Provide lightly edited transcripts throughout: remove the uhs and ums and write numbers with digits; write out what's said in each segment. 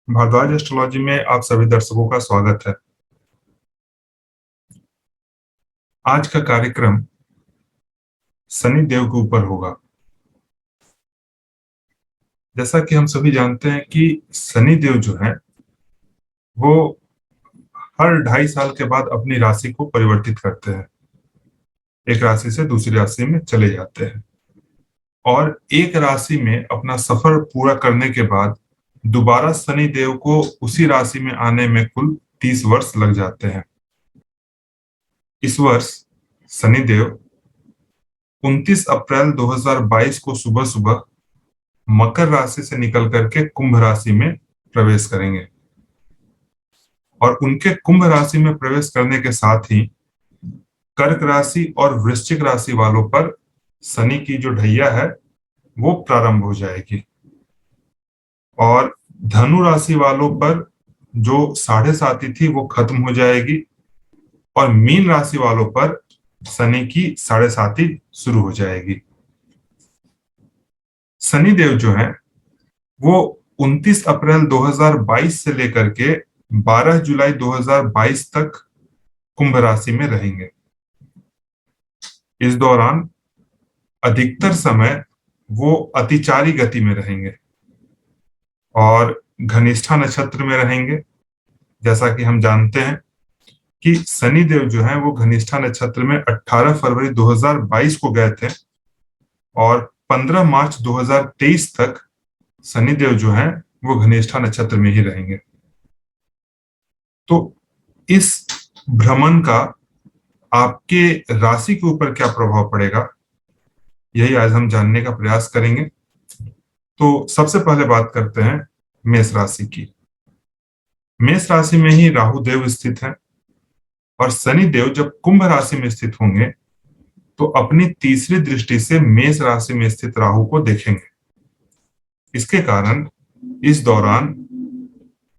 Bhardwaj astrology में आप सभी दर्शकों का स्वागत है। आज का कार्यक्रम शनि देव के ऊपर होगा। जैसा कि हम सभी जानते हैं कि शनि देव जो है वो हर 2.5 साल के बाद अपनी राशि को परिवर्तित करते हैं, एक राशि से दूसरी राशि में चले जाते हैं और एक राशि में अपना सफर पूरा करने के बाद दोबारा शनि देव को उसी राशि में आने में कुल 30 वर्ष लग जाते हैं। इस वर्ष शनि देव 29 अप्रैल 2022 को सुबह सुबह मकर राशि से निकल करके कुंभ राशि में प्रवेश करेंगे और उनके कुंभ राशि में प्रवेश करने के साथ ही कर्क राशि और वृश्चिक राशि वालों पर शनि की जो ढैया है वो प्रारंभ हो जाएगी और धनु राशि वालों पर जो 7.5 थी वो खत्म हो जाएगी और मीन राशि वालों पर शनि की 7.5 शुरू हो जाएगी। शनि देव जो है वो 29 अप्रैल 2022 से लेकर के 12 जुलाई 2022 तक कुंभ राशि में रहेंगे। इस दौरान अधिकतर समय वो अतिचारी गति में रहेंगे और घनिष्ठा नक्षत्र में रहेंगे। जैसा कि हम जानते हैं कि शनि देव जो है वो घनिष्ठा नक्षत्र में 18 फरवरी 2022 को गए थे और 15 मार्च 2023 तक शनि देव जो है वो घनिष्ठा नक्षत्र में ही रहेंगे। तो इस भ्रमण का आपके राशि के ऊपर क्या प्रभाव पड़ेगा, यही आज हम जानने का प्रयास करेंगे। तो सबसे पहले बात करते हैं मेष राशि की। मेष राशि में ही राहु देव स्थित है और शनि देव जब कुंभ राशि में स्थित होंगे तो अपनी तीसरी दृष्टि से मेष राशि में स्थित राहु को देखेंगे। इसके कारण इस दौरान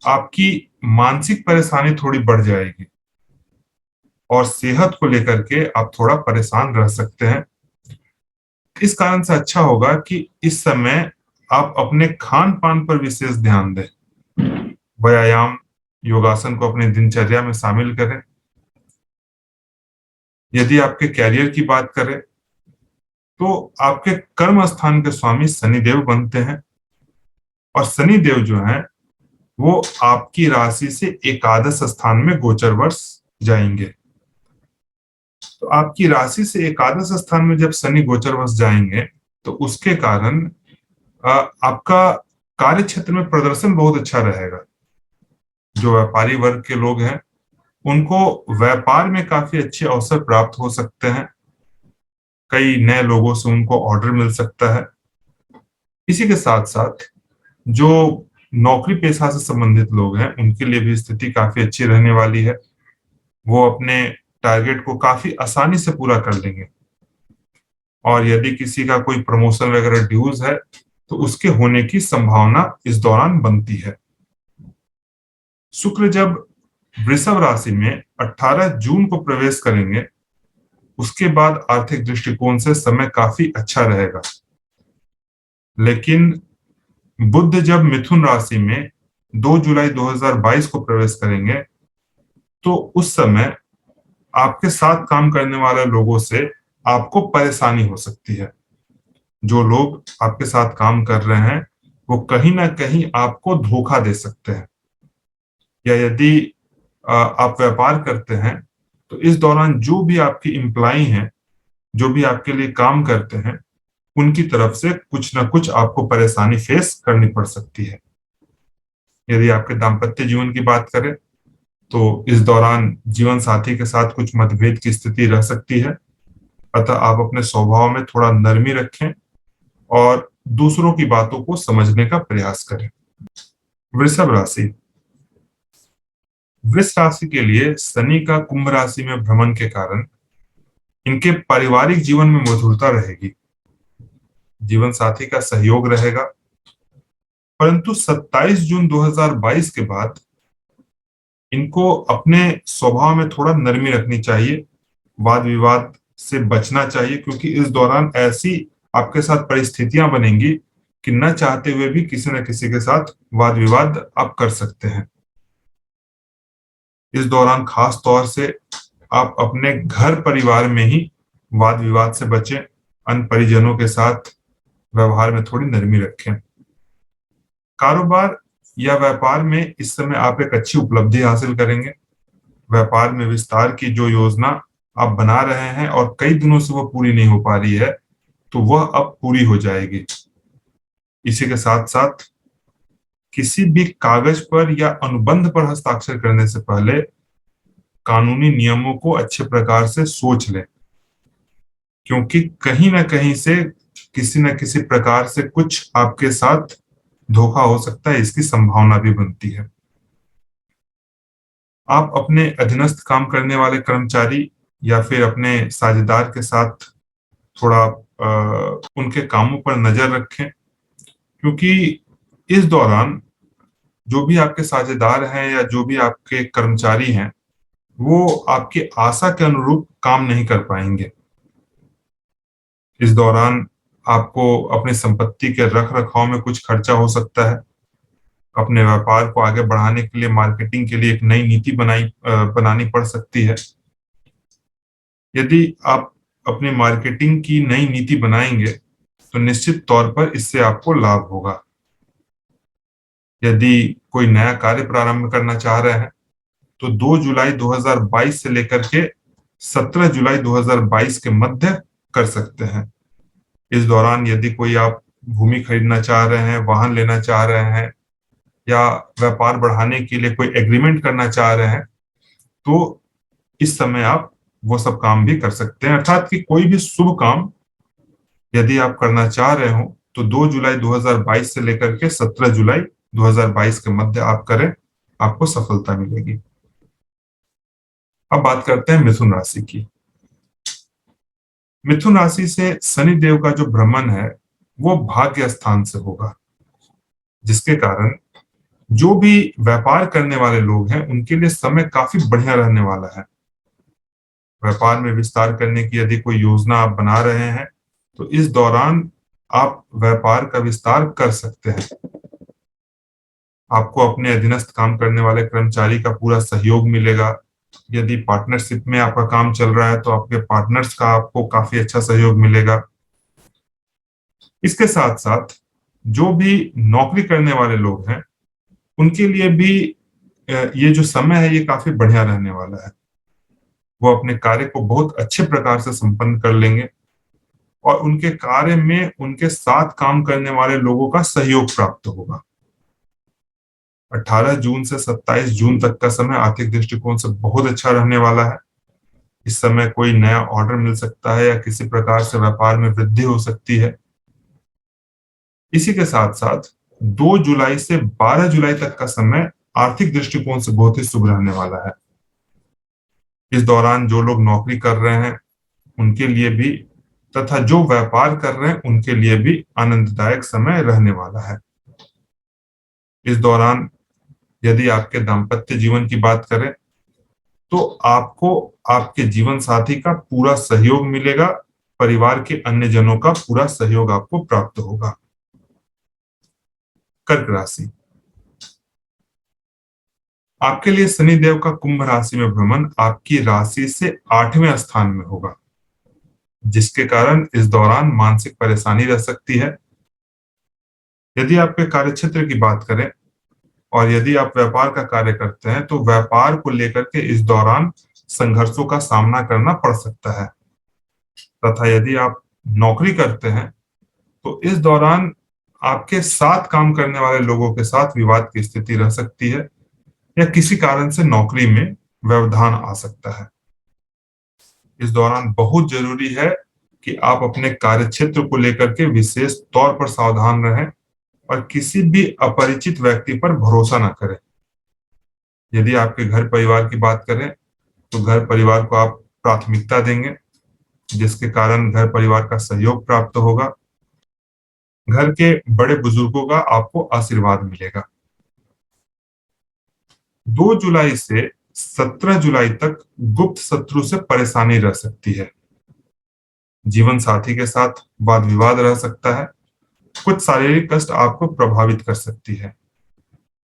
आपकी मानसिक परेशानी थोड़ी बढ़ जाएगी और सेहत को लेकर के आप थोड़ा परेशान रह सकते हैं। इस कारण से अच्छा होगा कि इस समय आप अपने खान पान पर विशेष ध्यान दें, व्यायाम योगासन को अपने दिनचर्या में शामिल करें। यदि आपके कैरियर की बात करें तो आपके कर्म स्थान के स्वामी शनिदेव बनते हैं और शनिदेव जो है वो आपकी राशि से एकादश स्थान में गोचर वर्ष जाएंगे। तो आपकी राशि से एकादश स्थान में जब शनि गोचर वर्ष जाएंगे तो उसके कारण आपका कार्य क्षेत्र में प्रदर्शन बहुत अच्छा रहेगा। जो व्यापारी वर्ग के लोग हैं उनको व्यापार में काफी अच्छे अवसर प्राप्त हो सकते हैं, कई नए लोगों से उनको ऑर्डर मिल सकता है। इसी के साथ साथ जो नौकरी पेशा से संबंधित लोग हैं उनके लिए भी स्थिति काफी अच्छी रहने वाली है। वो अपने टारगेट को काफी आसानी से पूरा कर लेंगे और यदि किसी का कोई प्रमोशन वगैरह ड्यूज है तो उसके होने की संभावना इस दौरान बनती है। शुक्र जब वृषभ राशि में 18 जून को प्रवेश करेंगे उसके बाद आर्थिक दृष्टिकोण से समय काफी अच्छा रहेगा, लेकिन बुध जब मिथुन राशि में 2 जुलाई 2022 को प्रवेश करेंगे तो उस समय आपके साथ काम करने वाले लोगों से आपको परेशानी हो सकती है। जो लोग आपके साथ काम कर रहे हैं वो कहीं ना कहीं आपको धोखा दे सकते हैं, या यदि आप व्यापार करते हैं तो इस दौरान जो भी आपकी एम्प्लॉई हैं, जो भी आपके लिए काम करते हैं, उनकी तरफ से कुछ ना कुछ आपको परेशानी फेस करनी पड़ सकती है। यदि आपके दाम्पत्य जीवन की बात करें तो इस दौरान जीवन साथी के साथ कुछ मतभेद की स्थिति रह सकती है, अतः आप अपने स्वभाव में थोड़ा नरमी रखें और दूसरों की बातों को समझने का प्रयास करें। वृषभ राशि। वृष राशि के लिए शनि का कुंभ राशि में भ्रमण के कारण इनके पारिवारिक जीवन में मधुरता रहेगी, जीवन साथी का सहयोग रहेगा, परंतु 27 जून 2022 के बाद इनको अपने स्वभाव में थोड़ा नरमी रखनी चाहिए, वाद विवाद से बचना चाहिए, क्योंकि इस दौरान ऐसी आपके साथ परिस्थितियां बनेंगी कि न चाहते हुए भी किसी न किसी के साथ वाद विवाद आप कर सकते हैं। इस दौरान खास तौर से आप अपने घर परिवार में ही वाद विवाद से बचें। अन्य परिजनों के साथ व्यवहार में थोड़ी नरमी रखें। कारोबार या व्यापार में इस समय आप एक अच्छी उपलब्धि हासिल करेंगे। व्यापार में विस्तार की जो योजना आप बना रहे हैं और कई दिनों से वो पूरी नहीं हो पा रही है, तो वह अब पूरी हो जाएगी। इसी के साथ साथ किसी भी कागज पर या अनुबंध पर हस्ताक्षर करने से पहले कानूनी नियमों को अच्छे प्रकार से सोच लें, क्योंकि कहीं ना कहीं से किसी न किसी प्रकार से कुछ आपके साथ धोखा हो सकता है, इसकी संभावना भी बनती है। आप अपने अधीनस्थ काम करने वाले कर्मचारी या फिर अपने साझेदार के साथ थोड़ा उनके कामों पर नजर रखें, क्योंकि इस दौरान जो भी आपके साझेदार हैं या जो भी आपके कर्मचारी हैं, वो आपकी आशा के अनुरूप काम नहीं कर पाएंगे। इस दौरान आपको अपनी संपत्ति के रख रखाव में कुछ खर्चा हो सकता है। अपने व्यापार को आगे बढ़ाने के लिए मार्केटिंग के लिए एक नई नीति बनानी पड़ सकती है। यदि आप अपनी मार्केटिंग की नई नीति बनाएंगे तो निश्चित तौर पर इससे आपको लाभ होगा। यदि कोई नया कार्य प्रारंभ करना चाह रहे हैं तो 2 जुलाई 2022 से लेकर के 17 जुलाई 2022 के मध्य कर सकते हैं। इस दौरान यदि कोई आप भूमि खरीदना चाह रहे हैं, वाहन लेना चाह रहे हैं या व्यापार बढ़ाने के लिए कोई एग्रीमेंट करना चाह रहे हैं, तो इस समय आप वो सब काम भी कर सकते हैं। अर्थात कि कोई भी शुभ काम यदि आप करना चाह रहे हो तो 2 जुलाई 2022 से लेकर के 17 जुलाई 2022 के मध्य आप करें, आपको सफलता मिलेगी। अब बात करते हैं मिथुन राशि की। मिथुन राशि से शनि देव का जो भ्रमण है वो भाग्य स्थान से होगा, जिसके कारण जो भी व्यापार करने वाले लोग हैं उनके लिए समय काफी बढ़िया रहने वाला है। व्यापार में विस्तार करने की यदि कोई योजना आप बना रहे हैं तो इस दौरान आप व्यापार का विस्तार कर सकते हैं। आपको अपने अधीनस्थ काम करने वाले कर्मचारी का पूरा सहयोग मिलेगा। यदि पार्टनरशिप में आपका काम चल रहा है तो आपके पार्टनर्स का आपको काफी अच्छा सहयोग मिलेगा। इसके साथ साथ जो भी नौकरी करने वाले लोग हैं उनके लिए भी ये जो समय है ये काफी बढ़िया रहने वाला है। वो अपने कार्य को बहुत अच्छे प्रकार से संपन्न कर लेंगे और उनके कार्य में उनके साथ काम करने वाले लोगों का सहयोग प्राप्त होगा। 18 जून से 27 जून तक का समय आर्थिक दृष्टिकोण से बहुत अच्छा रहने वाला है। इस समय कोई नया ऑर्डर मिल सकता है या किसी प्रकार से व्यापार में वृद्धि हो सकती है। इसी के साथ साथ 2 जुलाई से 12 जुलाई तक का समय आर्थिक दृष्टिकोण से बहुत ही शुभ रहने वाला है। इस दौरान जो लोग नौकरी कर रहे हैं उनके लिए भी तथा जो व्यापार कर रहे हैं उनके लिए भी आनंददायक समय रहने वाला है। इस दौरान यदि आपके दाम्पत्य जीवन की बात करें तो आपको आपके जीवन साथी का पूरा सहयोग मिलेगा। परिवार के अन्य जनों का पूरा सहयोग आपको प्राप्त होगा। कर्क राशि, आपके लिए शनिदेव का कुंभ राशि में भ्रमण आपकी राशि से 8वें स्थान में होगा, जिसके कारण इस दौरान मानसिक परेशानी रह सकती है। यदि आपके कार्यक्षेत्र की बात करें और यदि आप व्यापार का कार्य करते हैं तो व्यापार को लेकर के इस दौरान संघर्षों का सामना करना पड़ सकता है। तथा यदि आप नौकरी करते हैं तो इस दौरान आपके साथ काम करने वाले लोगों के साथ विवाद की स्थिति रह सकती है या किसी कारण से नौकरी में व्यवधान आ सकता है। इस दौरान बहुत जरूरी है कि आप अपने कार्यक्षेत्र को लेकर के विशेष तौर पर सावधान रहें और किसी भी अपरिचित व्यक्ति पर भरोसा न करें। यदि आपके घर परिवार की बात करें तो घर परिवार को आप प्राथमिकता देंगे, जिसके कारण घर परिवार का सहयोग प्राप्त होगा। घर के बड़े बुजुर्गों का आपको आशीर्वाद मिलेगा। 2 जुलाई से 17 जुलाई तक गुप्त शत्रु से परेशानी रह सकती है। जीवन साथी के साथ वाद विवाद रह सकता है। कुछ शारीरिक कष्ट आपको प्रभावित कर सकती है।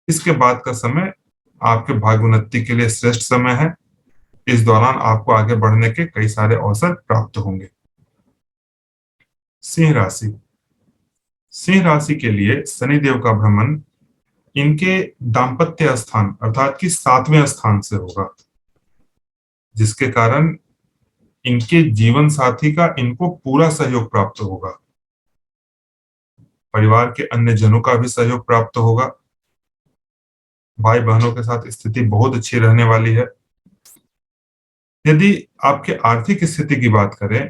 इसके बाद का समय आपके भाग्योन्नति के लिए श्रेष्ठ समय है। इस दौरान आपको आगे बढ़ने के कई सारे अवसर प्राप्त होंगे। सिंह राशि। सिंह राशि के लिए शनिदेव का भ्रमण इनके दाम्पत्य स्थान अर्थात कि 7वें स्थान से होगा, जिसके कारण इनके जीवन साथी का इनको पूरा सहयोग प्राप्त होगा। परिवार के अन्य जनों का भी सहयोग प्राप्त होगा। भाई बहनों के साथ स्थिति बहुत अच्छी रहने वाली है। यदि आपके आर्थिक स्थिति की बात करें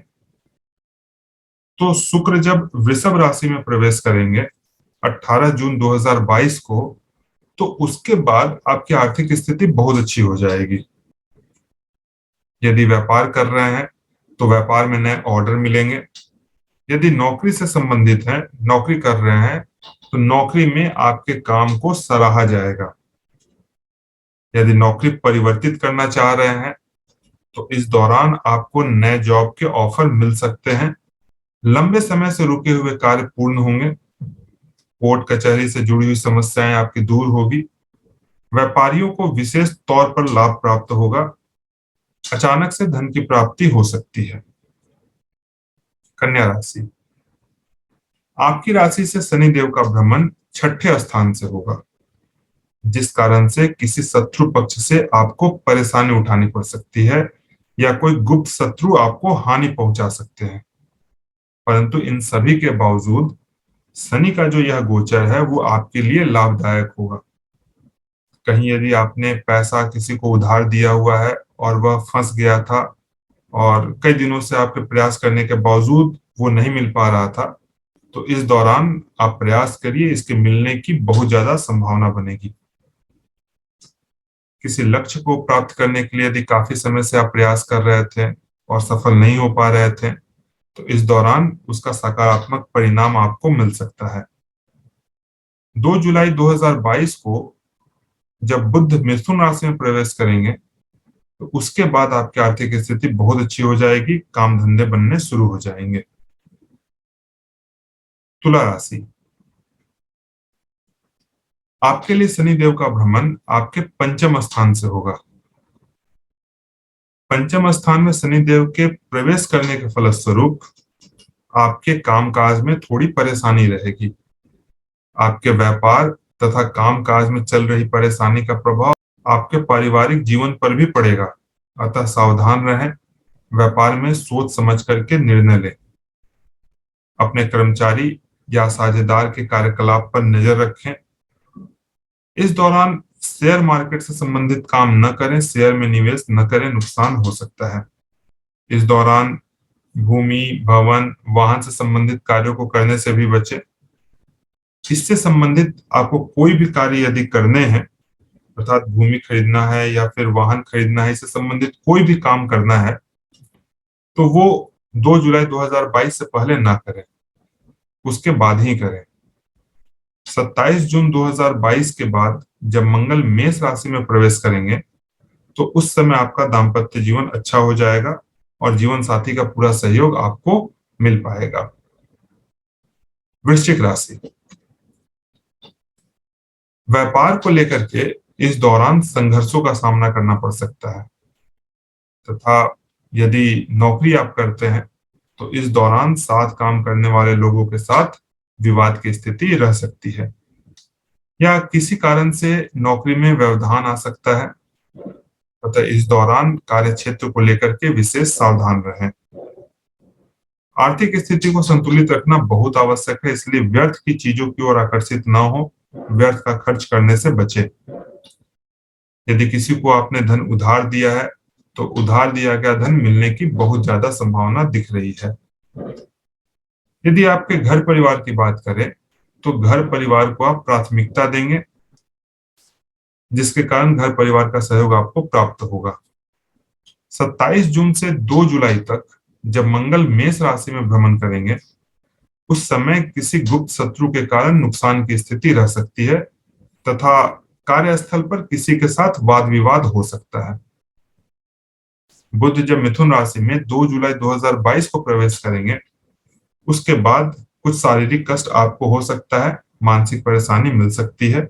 तो शुक्र जब वृषभ राशि में प्रवेश करेंगे 18 जून 2022 को, तो उसके बाद आपकी आर्थिक स्थिति बहुत अच्छी हो जाएगी। यदि व्यापार कर रहे हैं तो व्यापार में नए ऑर्डर मिलेंगे। यदि नौकरी से संबंधित है, नौकरी कर रहे हैं, तो नौकरी में आपके काम को सराहा जाएगा। यदि नौकरी परिवर्तित करना चाह रहे हैं तो इस दौरान आपको नए जॉब के ऑफर मिल सकते हैं। लंबे समय से रुके हुए कार्य पूर्ण होंगे। कोर्ट कचहरी से जुड़ी हुई समस्याएं आपकी दूर होगी। व्यापारियों को विशेष तौर पर लाभ प्राप्त होगा। अचानक से धन की प्राप्ति हो सकती है। कन्या राशि। आपकी राशि से शनि देव का भ्रमण 6ठे स्थान से होगा, जिस कारण से किसी शत्रु पक्ष से आपको परेशानी उठानी पड़ सकती है या कोई गुप्त शत्रु आपको हानि पहुंचा सकते हैं। परंतु इन सभी के बावजूद शनि का जो यह गोचर है वो आपके लिए लाभदायक होगा। कहीं यदि आपने पैसा किसी को उधार दिया हुआ है और वह फंस गया था और कई दिनों से आपके प्रयास करने के बावजूद वो नहीं मिल पा रहा था, तो इस दौरान आप प्रयास करिए, इसके मिलने की बहुत ज्यादा संभावना बनेगी। किसी लक्ष्य को प्राप्त करने के लिए यदि काफी समय से आप प्रयास कर रहे थे और सफल नहीं हो पा रहे थे, तो इस दौरान उसका सकारात्मक परिणाम आपको मिल सकता है। 2 जुलाई 2022 को जब बुध मिथुन राशि में प्रवेश करेंगे तो उसके बाद आपकी आर्थिक स्थिति बहुत अच्छी हो जाएगी। काम धंधे बनने शुरू हो जाएंगे। तुला राशि। आपके लिए शनि देव का भ्रमण आपके पंचम स्थान से होगा। पंचम स्थान में शनि देव के प्रवेश करने के फलस्वरूप आपके कामकाज में थोड़ी परेशानी रहेगी। आपके व्यापार तथा कामकाज में चल रही परेशानी का प्रभाव आपके पारिवारिक जीवन पर भी पड़ेगा, अतः सावधान रहें। व्यापार में सोच समझ करके निर्णय लें। अपने कर्मचारी या साझेदार के कार्यकलाप पर नजर रखें। इस दौरान शेयर मार्केट से संबंधित काम न करें, शेयर में निवेश न करें, नुकसान हो सकता है। इस दौरान भूमि, भवन, वाहन से संबंधित कार्यों को करने से भी बचें। इससे संबंधित आपको कोई भी कार्य यदि करने हैं, अर्थात भूमि खरीदना है या फिर वाहन खरीदना है, इससे संबंधित कोई भी काम करना है, तो वो 2 जुलाई 2022 से पहले ना करें, उसके बाद ही करें। 27 जून 2022 के बाद जब मंगल मेष राशि में प्रवेश करेंगे तो उस समय आपका दाम्पत्य जीवन अच्छा हो जाएगा और जीवन साथी का पूरा सहयोग आपको मिल पाएगा। वृश्चिक राशि। व्यापार को लेकर के इस दौरान संघर्षों का सामना करना पड़ सकता है तथा यदि नौकरी आप करते हैं तो इस दौरान साथ काम करने वाले लोगों के साथ विवाद की स्थिति रह सकती है या किसी कारण से नौकरी में व्यवधान आ सकता है, अतः इस दौरान कार्य क्षेत्र को लेकर के विशेष सावधान रहें। आर्थिक स्थिति को संतुलित रखना बहुत आवश्यक है, इसलिए व्यर्थ की चीजों की ओर आकर्षित न हो, व्यर्थ का खर्च करने से बचें। यदि किसी को आपने धन उधार दिया है तो उधार दिया गया धन मिलने की बहुत ज्यादा संभावना दिख रही है। यदि आपके घर परिवार की बात करें तो घर परिवार को आप प्राथमिकता देंगे, जिसके कारण घर परिवार का सहयोग आपको प्राप्त होगा। 27 जून से 2 जुलाई तक जब मंगल मेष राशि में भ्रमण करेंगे उस समय किसी गुप्त शत्रु के कारण नुकसान की स्थिति रह सकती है तथा कार्यस्थल पर किसी के साथ वाद विवाद हो सकता है। बुध जब मिथुन राशि में 2 जुलाई 2022 को प्रवेश करेंगे उसके बाद कुछ शारीरिक कष्ट आपको हो सकता है, मानसिक परेशानी मिल सकती है,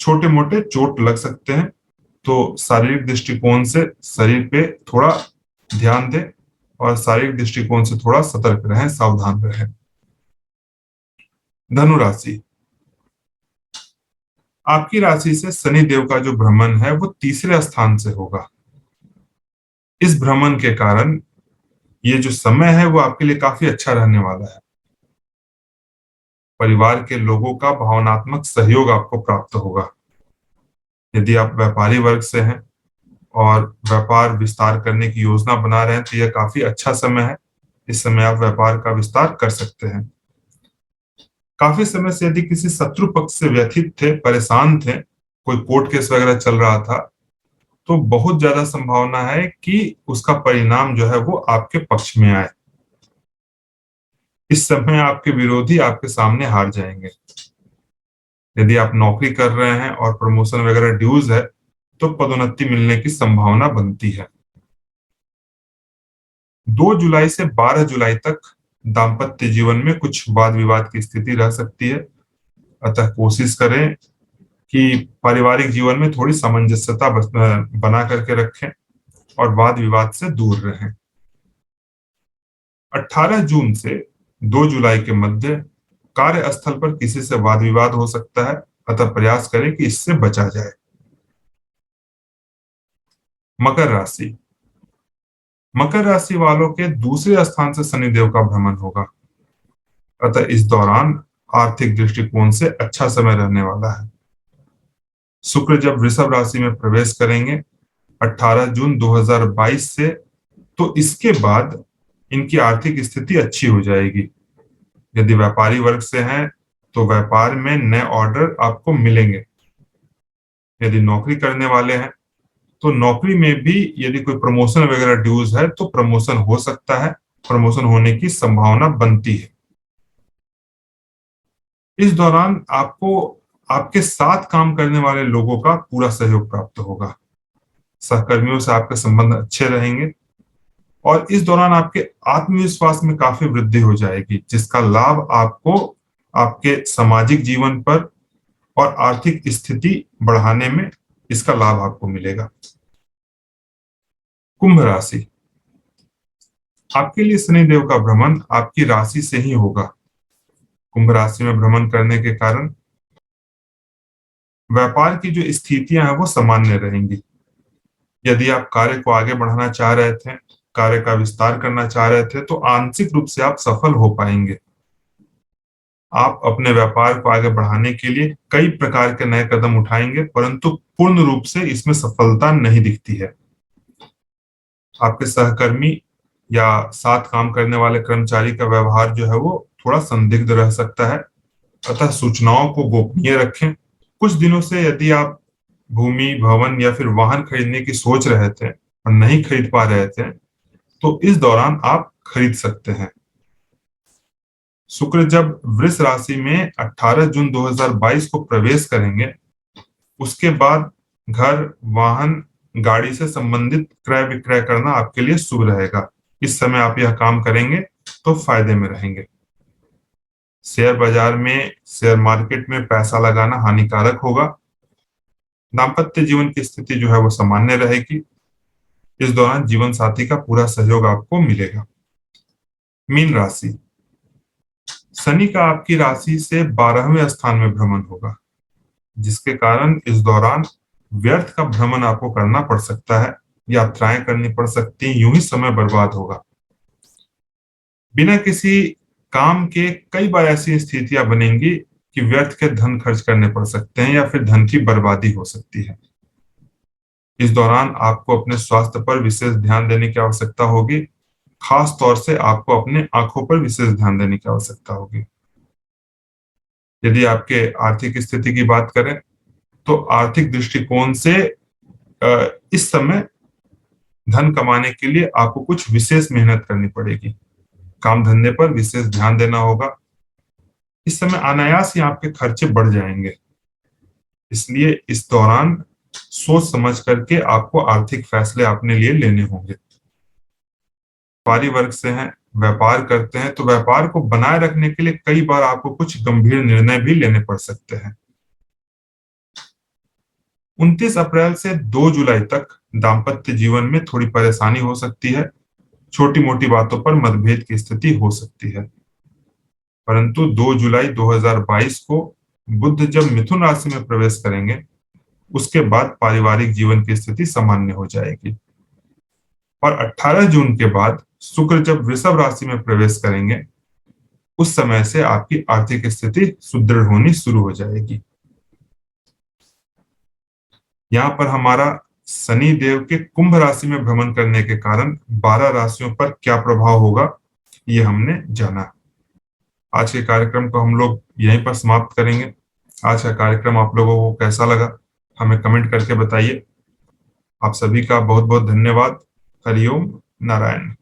छोटे मोटे चोट लग सकते हैं। तो शारीरिक दृष्टिकोण से शरीर पे थोड़ा ध्यान दें और शारीरिक दृष्टिकोण से थोड़ा सतर्क रहें, सावधान रहें। धनु राशि, आपकी राशि से शनि देव का जो भ्रमण है वो तीसरे स्थान से होगा। इस भ्रमण के कारण ये जो समय है वो आपके लिए काफी अच्छा रहने वाला है। परिवार के लोगों का भावनात्मक सहयोग आपको प्राप्त होगा। यदि आप व्यापारी वर्ग से हैं और व्यापार विस्तार करने की योजना बना रहे हैं तो यह काफी अच्छा समय है। इस समय आप व्यापार का विस्तार कर सकते हैं। काफी समय से यदि किसी शत्रु पक्ष से व्यथित थे, परेशान थे, कोई कोर्ट केस वगैरह चल रहा था, तो बहुत ज्यादा संभावना है कि उसका परिणाम जो है वो आपके पक्ष में आए। इस समय आपके विरोधी आपके सामने हार जाएंगे। यदि आप नौकरी कर रहे हैं और प्रमोशन वगैरह ड्यूज है तो पदोन्नति मिलने की संभावना बनती है। 2 जुलाई से 12 जुलाई तक दाम्पत्य जीवन में कुछ वाद विवाद की स्थिति रह सकती है। अतः कोशिश करें कि पारिवारिक जीवन में थोड़ी सामंजस्यता बना करके रखें और वाद विवाद से दूर रहें। 18 जून से 2 जुलाई के मध्य कार्यस्थल पर किसी से वाद विवाद हो सकता है, अतः प्रयास करें कि इससे बचा जाए। मकर राशि, मकर राशि वालों के दूसरे स्थान से शनिदेव का भ्रमण होगा, अतः इस दौरान आर्थिक दृष्टिकोण से अच्छा समय रहने वाला है। शुक्र जब वृषभ राशि में प्रवेश करेंगे 18 जून 2022 से, तो इसके बाद इनकी आर्थिक स्थिति अच्छी हो जाएगी। यदि व्यापारी वर्ग से हैं तो व्यापार में नए ऑर्डर आपको मिलेंगे। यदि नौकरी करने वाले हैं तो नौकरी में भी यदि कोई प्रमोशन वगैरह ड्यूज है तो प्रमोशन हो सकता है, प्रमोशन होने की संभावना बनती है। इस दौरान आपको आपके साथ काम करने वाले लोगों का पूरा सहयोग प्राप्त होगा। सहकर्मियों से आपके संबंध अच्छे रहेंगे और इस दौरान आपके आत्मविश्वास में काफी वृद्धि हो जाएगी, जिसका लाभ आपको आपके सामाजिक जीवन पर और आर्थिक स्थिति बढ़ाने में इसका लाभ आपको मिलेगा। कुंभ राशि, आपके लिए शनिदेव का भ्रमण आपकी राशि से ही होगा। कुंभ राशि में भ्रमण करने के कारण व्यापार की जो स्थितियां हैं वो सामान्य रहेंगी। यदि आप कार्य को आगे बढ़ाना चाह रहे थे, कार्य का विस्तार करना चाह रहे थे, तो आंशिक रूप से आप सफल हो पाएंगे। आप अपने व्यापार को आगे बढ़ाने के लिए कई प्रकार के नए कदम उठाएंगे, परंतु पूर्ण रूप से इसमें सफलता नहीं दिखती है। आपके सहकर्मी या साथ काम करने वाले कर्मचारी का व्यवहार जो है वो थोड़ा संदिग्ध रह सकता है, अतः सूचनाओं को गोपनीय रखें। कुछ दिनों से यदि आप भूमि, भवन या फिर वाहन खरीदने की सोच रहे थे और नहीं खरीद पा रहे थे, तो इस दौरान आप खरीद सकते हैं। शुक्र जब वृष राशि में 18 जून 2022 को प्रवेश करेंगे, उसके बाद घर, वाहन, गाड़ी से संबंधित क्रय विक्रय करना आपके लिए शुभ रहेगा। इस समय आप यह काम करेंगे तो फायदे में रहेंगे। शेयर बाजार में, शेयर मार्केट में पैसा लगाना हानिकारक होगा। दाम्पत्य जीवन की स्थिति जो है वो सामान्य रहेगी। इस दौरान जीवन साथी का पूरा सहयोग आपको मिलेगा। मीन राशि, शनि का आपकी राशि से 12वें स्थान में भ्रमण होगा, जिसके कारण इस दौरान व्यर्थ का भ्रमण आपको करना पड़ सकता है, यात्राएं करनी पड़ सकती हैं, यूं ही समय बर्बाद होगा। बिना किसी काम के कई बार ऐसी स्थितियां बनेंगी कि व्यर्थ के धन खर्च करने पड़ सकते हैं या फिर धन की बर्बादी हो सकती है। इस दौरान आपको अपने स्वास्थ्य पर विशेष ध्यान देने की आवश्यकता होगी। खास तौर से आपको अपने आंखों पर विशेष ध्यान देने की आवश्यकता होगी। यदि आपके आर्थिक स्थिति की बात करें तो आर्थिक दृष्टिकोण से इस समय धन कमाने के लिए आपको कुछ विशेष मेहनत करनी पड़ेगी। काम धंधे पर विशेष ध्यान देना होगा। इस समय अनायास ही आपके खर्चे बढ़ जाएंगे, इसलिए इस दौरान सोच समझ करके आपको आर्थिक फैसले अपने लिए लेने होंगे। व्यापारी वर्ग से हैं, व्यापार करते हैं तो व्यापार को बनाए रखने के लिए कई बार आपको कुछ गंभीर निर्णय भी लेने पड़ सकते हैं। 29 अप्रैल से 2 जुलाई तक दाम्पत्य जीवन में थोड़ी परेशानी हो सकती है। छोटी मोटी बातों पर मतभेद की स्थिति हो सकती है। परंतु 2 जुलाई 2022 को बुध जब मिथुन राशि में प्रवेश करेंगे, उसके बाद पारिवारिक जीवन की स्थिति सामान्य हो जाएगी। और 18 जून के बाद शुक्र जब वृषभ राशि में प्रवेश करेंगे, उस समय से आपकी आर्थिक स्थिति सुदृढ़ होनी शुरू हो जाएगी। यहाँ पर हमारा शनि देव के कुंभ राशि में भ्रमण करने के कारण 12 राशियों पर क्या प्रभाव होगा, ये हमने जाना। आज के कार्यक्रम को हम लोग यहीं पर समाप्त करेंगे। आज का कार्यक्रम आप लोगों को कैसा लगा, हमें कमेंट करके बताइए। आप सभी का बहुत बहुत धन्यवाद। हरिओम नारायण।